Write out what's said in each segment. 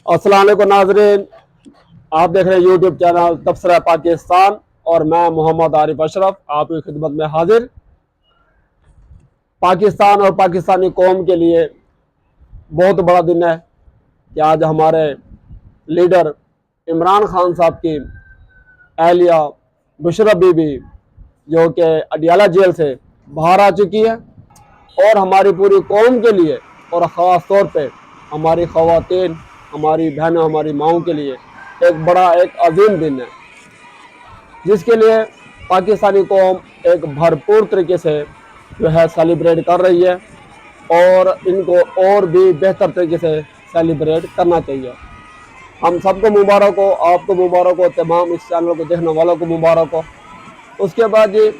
अस्सलाम वालेकुम नाज़रीन, आप देख रहे हैं यूट्यूब चैनल तबसरा पाकिस्तान और मैं मोहम्मद आरिफ अशरफ आपकी खिदमत में हाजिर। पाकिस्तान और पाकिस्तानी कौम के लिए बहुत बड़ा दिन है कि आज हमारे लीडर इमरान खान साहब की अहलिया बुशरा बीबी जो कि अडियाला जेल से बाहर आ चुकी है और हमारी पूरी कौम के लिए और ख़ास तौर पे हमारी ख़वातीन, हमारी बहनों, हमारी माओं के लिए एक अजीम दिन है जिसके लिए पाकिस्तानी कौम एक भरपूर तरीके से जो है सेलिब्रेट कर रही है और इनको और भी बेहतर तरीके से सेलिब्रेट करना चाहिए। हम सबको मुबारक हो, आपको मुबारक हो, तमाम इस चैनल को देखने वालों को मुबारक हो। उसके बाद जी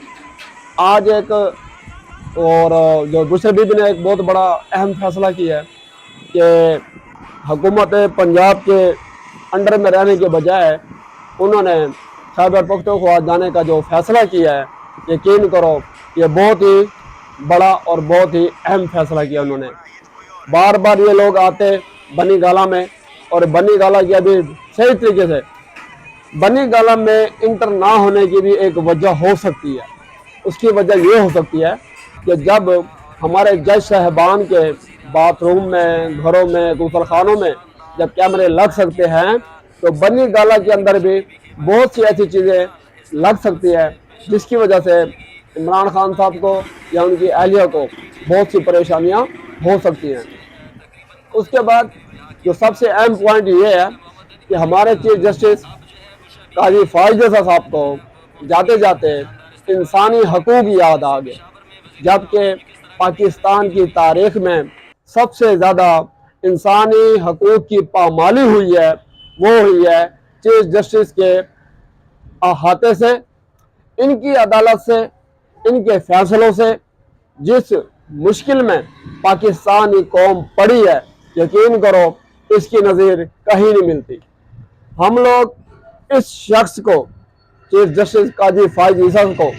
आज एक और जो बुशरा बीबी ने एक बहुत बड़ा अहम फैसला किया है कि हुकूमत पंजाब के अंडर में रहने के बजाय उन्होंने खैबर पख्तूनख्वा जाने का जो फैसला किया है, यकीन करो ये बहुत ही बड़ा और बहुत ही अहम फैसला किया उन्होंने। बार बार ये लोग आते बनी गाला में और बनी गाला की अभी सही तरीके से बनी गाला में इंटर ना होने की भी एक वजह हो सकती है। उसकी वजह ये हो सकती है कि जब हमारे जज साहबान के बाथरूम में, घरों में, गुसल खानों में जब कैमरे लग सकते हैं तो बनी गाला के अंदर भी बहुत सी ऐसी चीज़ें लग सकती है जिसकी वजह से इमरान खान साहब को या उनकी अहलिया को बहुत सी परेशानियां हो सकती हैं। उसके बाद जो सबसे अहम पॉइंट ये है कि हमारे चीफ जस्टिस काजी फाइज साहब को जाते जाते इंसानी हकूक याद आ गए, जबकि पाकिस्तान की तारीख में सबसे ज़्यादा इंसानी हकूक की पामाली हुई है वो हुई है चीफ जस्टिस के अहाते से, इनकी अदालत से, इनके फैसलों से। जिस मुश्किल में पाकिस्तानी कौम पड़ी है, यकीन करो इसकी नज़ीर कहीं नहीं मिलती। हम लोग इस शख्स को, चीफ जस्टिस काजी फाइज ईसा को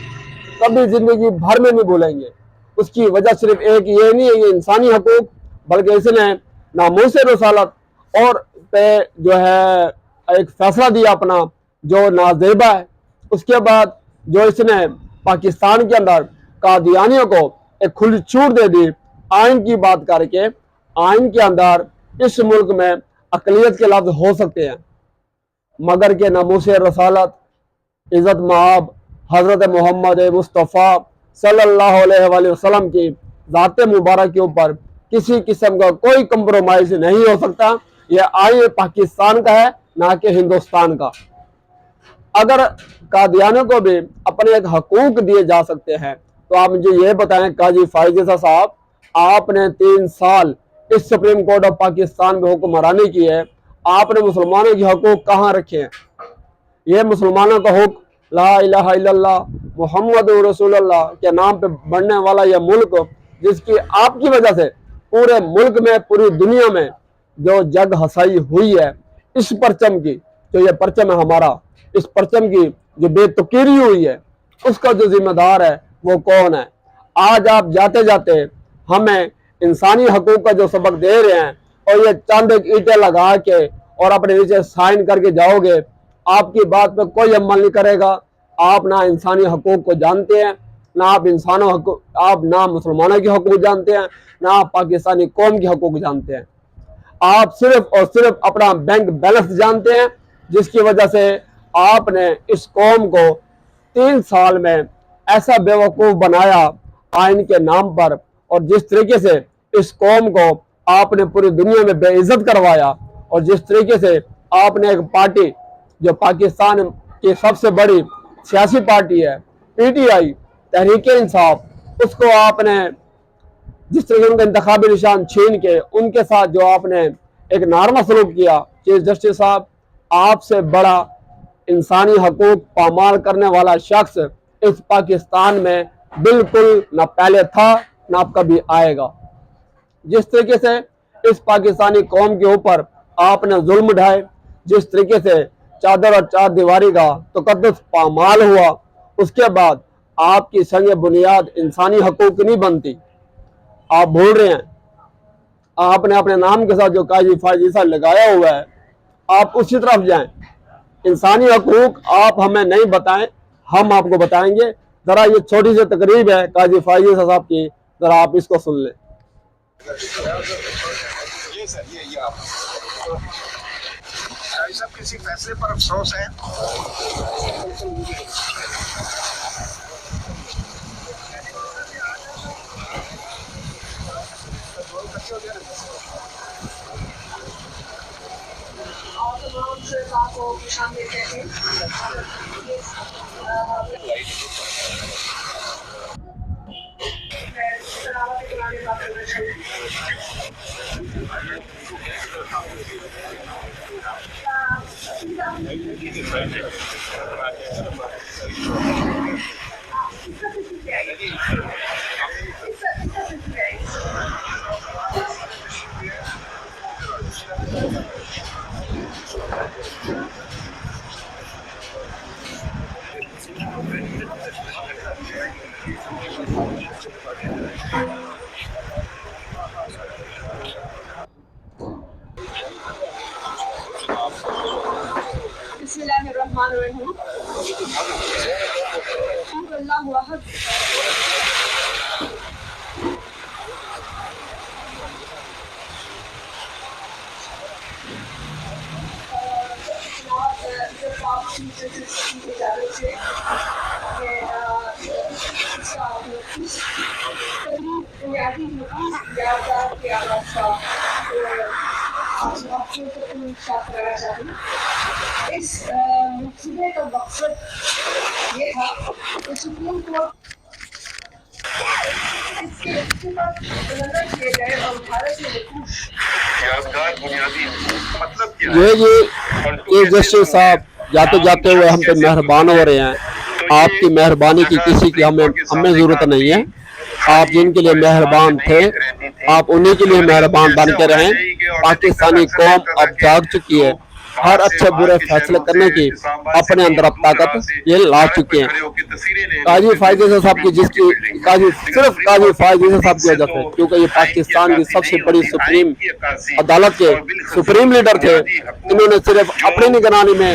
कभी ज़िंदगी भर में नहीं भूलेंगे। उसकी वजह सिर्फ एक ये नहीं है ये इंसानी हकूक, बल्कि इसने नामूस रसालत और पे जो है एक फैसला दिया अपना जो नाजेबा है। उसके बाद जो इसने पाकिस्तान के अंदर कादियानियों को एक खुली छूट दे दी आइन की बात करके। आइन के अंदर इस मुल्क में अकलियत के लफ्ज हो सकते हैं मगर के नामूस रसालत, इज़्ज़त माब हज़रत मोहम्मद मुस्तफ़ा सल्लल्लाहु अलैहि वसल्लम की ज़ात मुबारक के ऊपर किसी किस्म का कोई कंप्रोमाइज नहीं हो सकता। यह आइन पाकिस्तान का है ना कि हिंदुस्तान का। अगर कादियानियों को भी अपने एक हकूक दिए जा सकते हैं तो आप मुझे ये बताएं काजी फाइज साहब, आपने 3 साल इस सुप्रीम कोर्ट ऑफ पाकिस्तान में हुक्मरानी की है, आपने मुसलमानों के हकूक कहाँ रखे हैं? ये मुसलमानों का हुक्म ला इलाहा इल्लल्लाह मुहम्मद रसूलुल्लाह के नाम पे बढ़ने वाला यह मुल्क, जिसकी आपकी वजह से पूरे मुल्क में, पूरी दुनिया में जो जग हसाई हुई है, इस परचम की, जो ये परचम है हमारा, इस परचम की जो बेतुकीरी हुई है, उसका जो जिम्मेदार है वो कौन है? आज आप जाते जाते हमें इंसानी हकूक का जो सबक दे रहे हैं और ये चंद ईंटें लगा के और अपने नीचे साइन करके जाओगे, आपकी बात पे कोई अमल नहीं करेगा। आप ना इंसानी हकूक को जानते हैं, ना आप इंसानों हकूक, आप ना मुसलमानों के हकूक जानते हैं, ना आप पाकिस्तानी कौम के हकूक जानते हैं। आप सिर्फ और सिर्फ अपना बैंक बैलेंस जानते हैं, जिसकी वजह से आपने इस कौम को 3 साल में ऐसा बेवकूफ़ बनाया आइन के नाम पर, और जिस तरीके से इस कौम को आपने पूरी दुनिया में बेइज्जत करवाया, और जिस तरीके से आपने एक पार्टी जो पाकिस्तान की सबसे बड़ी सियासी पार्टी है PTI तहरीक इंसाफ, उसको आपने जिस तरीके उनका इंतखाबी निशान छीन के उनके साथ जो आपने एक नारमा सलूक किया, चीफ जस्टिस साहब, आपसे बड़ा इंसानी हकूक पामाल करने वाला शख्स इस पाकिस्तान में बिल्कुल ना पहले था ना अब कभी आएगा। जिस तरीके से इस पाकिस्तानी कौम के ऊपर आपने जुल्म ढाए, जिस तरीके से चादर और चार दीवारी का तकद्दुस पामाल हुआ, उसके बाद आपकी संग बुनियाद इंसानी हकूक नहीं बनती। आप भूल रहे हैं, आपने अपने नाम के साथ जो काजी फाइज ईसा लगाया हुआ है آپ اسی طرف جائیں. انسانی حقوق آپ ہمیں نہیں بتائیں, ہم آپ کو بتائیں گے. ذرا یہ چھوٹی سی تقریب ہے قاضی فائز صاحب کی, ذرا آپ اس کو سن لیں. صاحب کسی فیصلے پر افسوس ہے؟ بسم اللہ الرحمن الرحیم. اللہ احد. اس منصوبے کا مقصد یہ تھا کہ سپریم کورٹ اس کے اقتدار کیے گئے اور بھارت میں وقوف یادگار بنیادی مطلب کیا ہے. یہ جسٹس صاحب جاتے جاتے ہوئے ہم پہ مہربان ہو رہے ہیں. آپ کی مہربانی کی کسی کی ہمیں ضرورت نہیں ہے. آپ جن کے لیے مہربان تھے آپ انہی کے لیے مہربان بن کے رہیں. پاکستانی قوم اب جاگ چکی ہے. ہر اچھے برے فیصلے کرنے کی اپنے اندر اب طاقت یہ لا چکے ہیں. قاضی فائز صاحب کی جس کی صرف قاضی فائز صاحب کی وجہ سے, کیونکہ یہ پاکستان کی سب سے بڑی سپریم عدالت کے سپریم لیڈر تھے. انہوں نے صرف اپنی نگرانی میں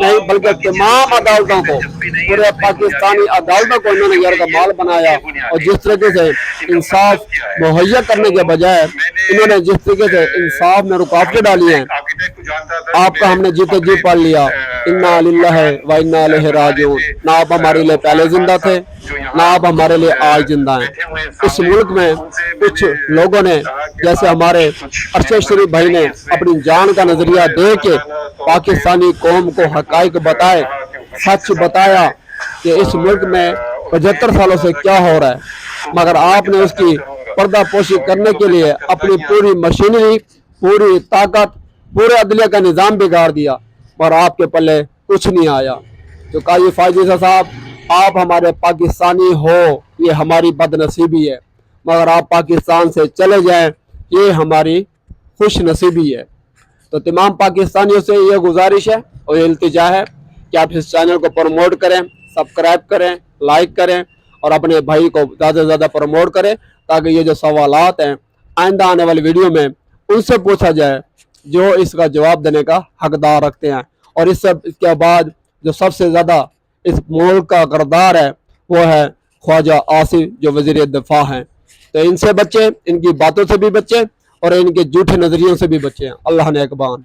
نہیں بلکہ تمام عدالتوں کو, پورے پاکستانی عدالتوں کو انہوں نے یرغمال بنایا. اور جس طریقے سے انصاف مہیا کرنے کے بجائے انہوں نے جس طریقے سے انصاف میں رکاوٹیں ڈالی ہیں, آپ کا ہم نے جیتے جی پڑھ لیا. انا للہ و انا الیہ راجعون. نہ آپ ہمارے لیے پہلے زندہ تھے نہ آپ ہمارے لیے آج زندہ ہیں. اس ملک میں کچھ لوگوں نے جیسے ہمارے ارشد شریف بھائی نے اپنی جان کا نظریہ دے کے پاکستانی قوم کو حقائق بتائے, سچ بتایا کہ اس ملک میں 75 سالوں سے کیا ہو رہا ہے, مگر آپ نے اس کی پردہ پوشی کرنے کے لیے اپنی پوری مشینری, پوری طاقت, پورے عدلیہ کا نظام بگاڑ دیا اور آپ کے پلے کچھ نہیں آیا. تو قاضی فائز صاحب آپ ہمارے پاکستانی ہو یہ ہماری بد نصیبی ہے, مگر آپ پاکستان سے چلے جائیں یہ ہماری خوش نصیبی ہے. تو تمام پاکستانیوں سے یہ گزارش ہے اور یہ التجا ہے کہ آپ اس چینل کو پروموٹ کریں, سبسکرائب کریں, لائک کریں اور اپنے بھائی کو زیادہ سے زیادہ پروموٹ کریں تاکہ یہ جو سوالات ہیں آئندہ آنے والی ویڈیو میں ان سے پوچھا جائے جو اس کا جواب دینے کا حقدار رکھتے ہیں. اور اس کے بعد جو سب سے زیادہ اس ملک کا کردار ہے وہ ہے خواجہ آصف جو وزیر دفاع ہیں. تو ان سے بچیں, ان کی باتوں سے بھی بچیں اور ان کے جھوٹے نظریوں سے بھی بچیں. اللہ نے اکبان.